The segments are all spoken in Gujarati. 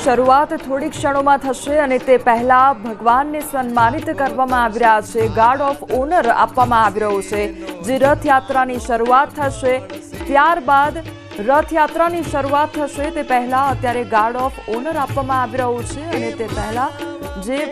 શરૂઆત થોડી ક્ષણોમાં થશે અને તે પહેલા ભગવાનને સન્માનિત કરવામાં આવી રહ્યા છે। ગાર્ડ ઓફ ઓનર આપવામાં આવી રહ્યું છે। જે રથયાત્રાની શરૂઆત થશે ત્યારબાદ રથયાત્રાની શરૂઆત થશે તે પહેલા અત્યારે ગાર્ડ ઓફ ઓનર આપવામાં આવી રહ્યું છે અને તે પહેલા જે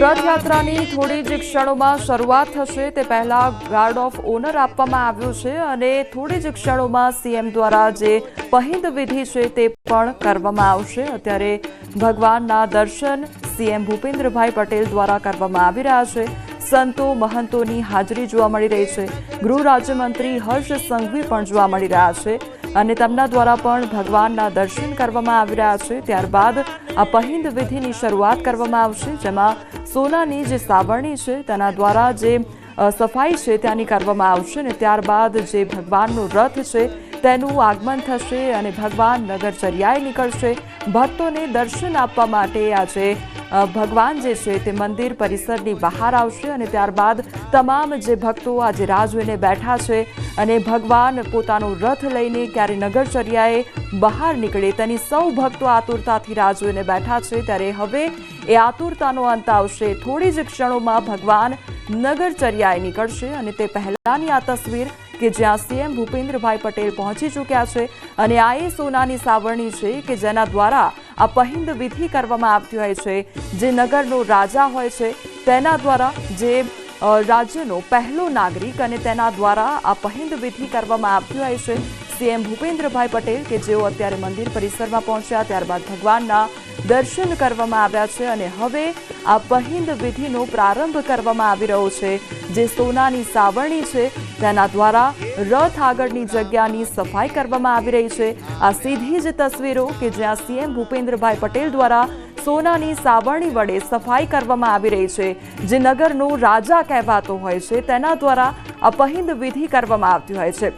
રથયાત્રાની થોડી જ ક્ષણોમાં શરૂઆત થશે તે પહેલા ગાર્ડ ઓફ ઓનર આપવામાં આવ્યું છે અને થોડી જ ક્ષણોમાં સીએમ દ્વારા જે પહિંદ વિધિ છે તે પણ કરવામાં આવશે। અત્યારે ભગવાનના દર્શન સીએમ ભૂપેન્દ્રભાઈ પટેલ દ્વારા કરવામાં આવી રહ્યા છે। સંતો મહંતોની હાજરી જોવા મળી રહી છે। ગૃહ રાજ્યમંત્રી હર્ષ સંઘવી પણ જોવા મળી રહ્યા છે અને તેમના દ્વારા પણ ભગવાનના દર્શન કરવામાં આવી રહ્યા છે। ત્યારબાદ આ પહિંદ વિધિની શરૂઆત કરવામાં આવશે, જેમાં સોનાની જે સાવરણી છે તેના દ્વારા જે સફાઈ છે ત્યાંની કરવામાં આવશે અને ત્યારબાદ જે ભગવાનનો રથ છે તેનું આગમન થશે અને ભગવાન નગરચર્યાએ નીકળશે। ભક્તોને દર્શન આપવા માટે આજે ભગવાન જે છે તે મંદિર પરિસરની બહાર આવશે અને ત્યારબાદ તમામ જે ભક્તો આજે રાહ જોઈને બેઠા છે અને ભગવાન પોતાનો રથ લઈને ક્યારે નગરચર્યાએ બહાર નીકળે તેની સૌ ભક્તો આતુરતાથી રાહ જોઈને બેઠા છે। ત્યારે હવે એ આતુરતાનો અંત આવશે। થોડી જ ક્ષણોમાં ભગવાન નગરચર્યાએ નીકળશે અને તે પહેલાની આ તસવીર કે જ્યાં સીએમ ભૂપેન્દ્રભાઈ પટેલ પહોંચી ચૂક્યા છે અને આ એ સોનાની સાવરણી છે કે જેના દ્વારા આ પહિંદ વિધિ કરવામાં આવતી હોય છે। જે નગરનો રાજા હોય છે તેના દ્વારા જે રાજ્યનો પહેલો નાગરિક અને તેના દ્વારા આ પહિંદ વિધિ કરવામાં આવતી હોય છે। સીએમ ભૂપેન્દ્રભાઈ પટેલ કે જેઓ અત્યારે મંદિર પરિસરમાં પહોંચ્યા, ત્યારબાદ ભગવાનના દર્શન કરવામાં આવ્યા છે અને હવે આ પહિંદ વિધિનો પ્રારંભ કરવામાં આવી રહ્યો છે। જે સોનાની સાવરણી છે તેના દ્વારા રથ આગળની જગ્યાની સફાઈ કરવામાં આવી રહી છે। આ સીધી જ તસવીરો કે જ્યાં સીએમ ભૂપેન્દ્રભાઈ પટેલ દ્વારા સોનાની સાવરણી વડે સફાઈ કરવામાં આવી રહી છે। જે નગરનો રાજા કહેવાતો હોય છે તેના દ્વારા આ પહિંદ વિધિ કરવામાં આવતી હોય છે।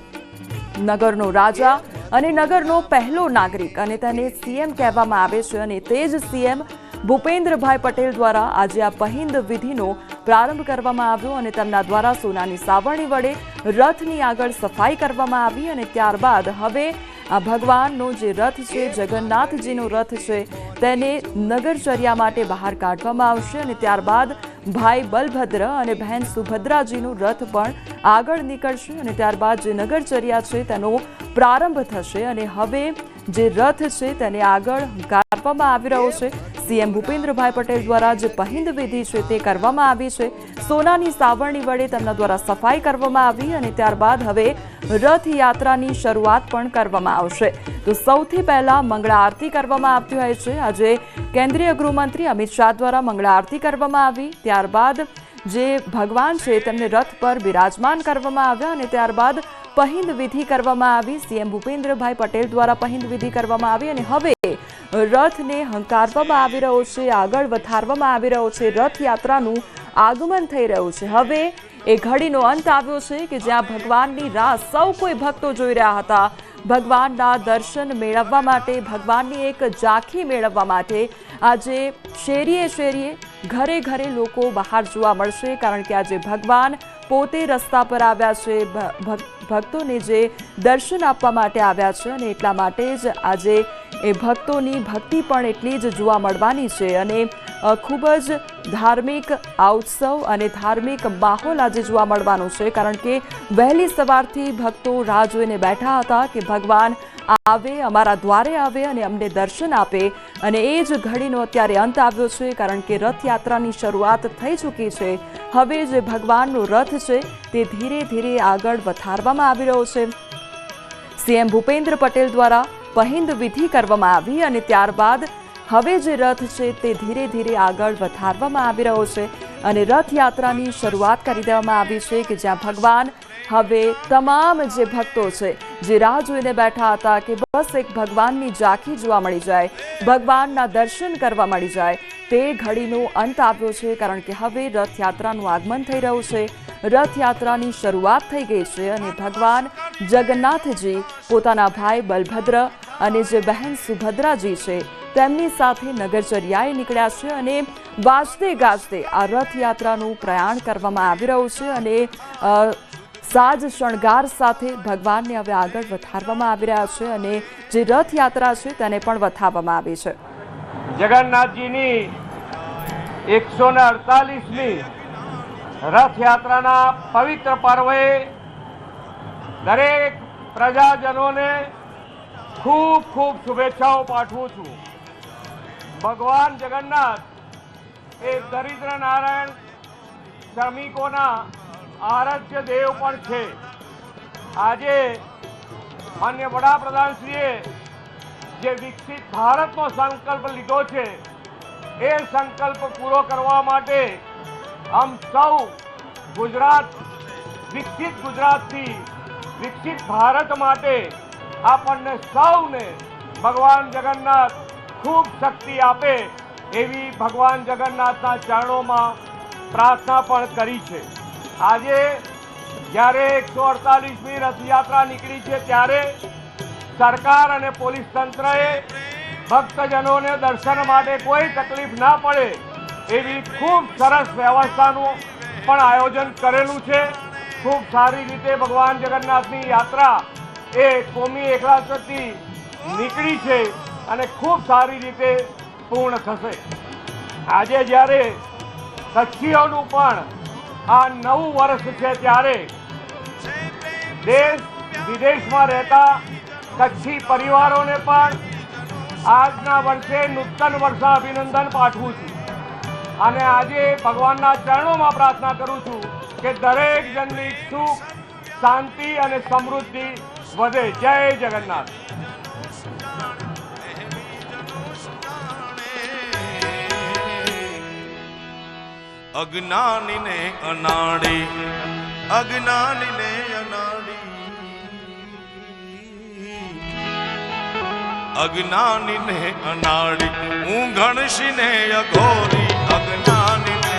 નગરનો રાજા અને નગરનો પહેલો નાગરિક અને તેને સીએમ કહેવામાં આવે છે અને તે જ સીએમ ભૂપેન્દ્રભાઈ પટેલ દ્વારા આજે આ પહિંદ વિધિનો પ્રારંભ કરવામાં આવ્યો અને તેમના દ્વારા સોનાની સાવરણી વડે રથની આગળ સફાઈ કરવામાં આવી અને ત્યારબાદ હવે આ ભગવાનનો જે રથ છે, જગન્નાથજીનો રથ છે, તેને નગરચર્યા માટે બહાર કાઢવામાં આવશે અને ત્યારબાદ ભાઈ બલભદ્ર અને બહેન સુભદ્રાજીનો રથ પણ આગળ નીકળશે અને ત્યારબાદ જે નગરચર્યા છે તેનો પ્રારંભ થશે અને હવે જે રથ છે તેને આગળ કાઢવામાં આવી રહ્યો છે। સીએમ ભૂપેન્દ્રભાઈ પટેલ દ્વારા જે પહિંદ વિધિ છે તે કરવામાં આવી છે। સોનાની સાવરણી વડે તેમના દ્વારા સફાઈ કરવામાં આવી અને ત્યારબાદ હવે રથયાત્રાની શરૂઆત પણ કરવામાં આવશે। તો સૌથી પહેલા મંગળા આરતી કરવામાં આવતી હોય છે। આજે કેન્દ્રીય ગૃહમંત્રી અમિત શાહ દ્વારા મંગળા આરતી કરવામાં આવી, ત્યારબાદ જે ભગવાન છે તેમને રથ પર બિરાજમાન કરવામાં આવ્યા અને ત્યારબાદ પહિંદ વિધિ કરવામાં આવી। સીએમ ભૂપેન્દ્રભાઈ પટેલ દ્વારા પહિંદ વિધિ કરવામાં આવી અને હવે રથને હંકારવામાં આવી રહ્યો છે, આગળ વધારવામાં આવી રહ્યો છે। રથયાત્રાનું આગમન થઈ રહ્યું છે। હવે એ ઘડીનો અંત આવ્યો છે કે જ્યાં ભગવાનની રાહ સૌ કોઈ ભક્તો જોઈ રહ્યા હતા। ભગવાનના દર્શન મેળવવા માટે, ભગવાનની એક ઝાંખી મેળવવા માટે આજે શેરીએ શેરીએ, ઘરે ઘરે લોકો બહાર જોવા મળશે, કારણ કે આજે ભગવાન પોતે રસ્તા પર આવ્યા છે, ભક્તોને જે દર્શન આપવા માટે આવ્યા છે અને એટલા માટે જ આજે એ ભક્તોની ભક્તિ પણ એટલી જ જોવા મળવાની છે અને ખૂબ જ ધાર્મિક આ ઉત્સવ અને ધાર્મિક માહોલ આજે જોવા મળવાનો છે, કારણ કે વહેલી સવારથી ભક્તો રાહ જોઈને બેઠા હતા કે ભગવાન આવે, અમારા દ્વારે આવે અને અમને દર્શન આપે અને એ જ ઘડીનો અત્યારે અંત આવ્યો છે, કારણ કે રથયાત્રાની શરૂઆત થઈ ચૂકી છે। હવે જે ભગવાનનો રથ છે તે ધીરે ધીરે આગળ વધારવામાં આવી રહ્યો છે। સીએમ ભૂપેન્દ્ર પટેલ દ્વારા પહિંદ વિધિ કરવામાં આવી અને ત્યારબાદ હવે જે રથ છે તે ધીરે ધીરે આગળ વધારવામાં આવી રહ્યો છે અને રથયાત્રાની શરૂઆત કરી દેવામાં આવી છે કે જ્યાં ભગવાન હવે તમામ જે ભક્તો છે જે રાહ જોઈને બેઠા હતા કે બસ એક ભગવાનની ઝાંખી જોવા મળી જાય, ભગવાનના દર્શન કરવા મળી જાય, તે ઘડીનો અંત આવ્યો છે, કારણ કે હવે રથયાત્રાનું આગમન થઈ રહ્યું છે। રથયાત્રાની શરૂઆત થઈ ગઈ છે અને ભગવાન જગન્નાથજી પોતાના ભાઈ બલભદ્ર અને જે બહેન સુભદ્રાજી છે તેમની સાથે નગરચર્યાએ નીકળ્યા છે અને વાજતે ગાજતે આ રથયાત્રાનું પ્રયાણ કરવામાં આવી રહ્યું છે અને સાજ શણગાર સાથે ભગવાનને હવે આગળ વધારવામાં આવી રહ્યા છે અને જે રથયાત્રા છે તેને પણ વધારવામાં આવી છે. જગન્નાથજીની 148મી રથયાત્રાના પવિત્ર પર્વે દરેક પ્રજાજનોને ખૂબ ખૂબ શુભેચ્છાઓ પાઠવું છું. ભગવાન જગન્નાથ એ દરિદ્ર નારાયણ શ્રમિકોના આરાધ્ય દેવ પણ છે. આજે માન્ય વડાપ્રધાનશ્રીએ જે વિકસિત ભારતનો સંકલ્પ લીધો છે એ સંકલ્પ પૂરો કરવા માટે हम સૌ ગુજરાત વિકસિત ગુજરાતથી વિકસિત ભારત માટે આપણને સૌને ભગવાન જગન્નાથ ખૂબ શક્તિ આપે એવી ભગવાન જગન્નાથના ચરણોમાં પ્રાર્થના પણ કરી છે. આજે જ્યારે 148મી રથયાત્રા નીકળી છે ત્યારે સરકાર અને પોલીસ તંત્રએ ભક્તજનોને દર્શન માટે કોઈ તકલીફ ના પડે એવી ખૂબ સરસ વ્યવસ્થાનું પણ આયોજન કરેલું છે. ખૂબ સારી રીતે ભગવાન જગન્નાથની યાત્રા એ કોમી એકલાસથી નીકળી છે અને ખૂબ સારી રીતે પૂર્ણ થશે. આજે જ્યારે કચ્છીઓનું પણ આ નવું વર્ષ છે ત્યારે દેશ વિદેશમાં રહેતા કચ્છી પરિવારોને પણ આજના વર્ષે નૂતન વર્ષ અભિનંદન પાઠવું છું અને આજે ભગવાનના ચરણોમાં પ્રાર્થના કરું છું કે દરેક જણની સુખ શાંતિ અને સમૃદ્ધિ વધે. જય જગન્નાથ. અજ્ઞાનીને અનાડી અજ્ઞાનીને અનાડી અજ્ઞાનીને અનાડી હું ગણશીને અઘોરી અજ્ઞાનીને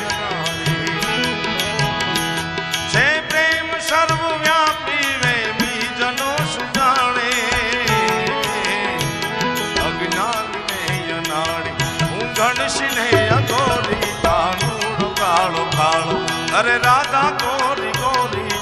અનાડી છે પ્રેમ સર્વવ્યાપી રે બીજનો સુજાણે અજ્ઞાનીને અનાડી હું ગણશીને અઘોરી કાળો કાળો અરે રાધા ગોરી ગોરી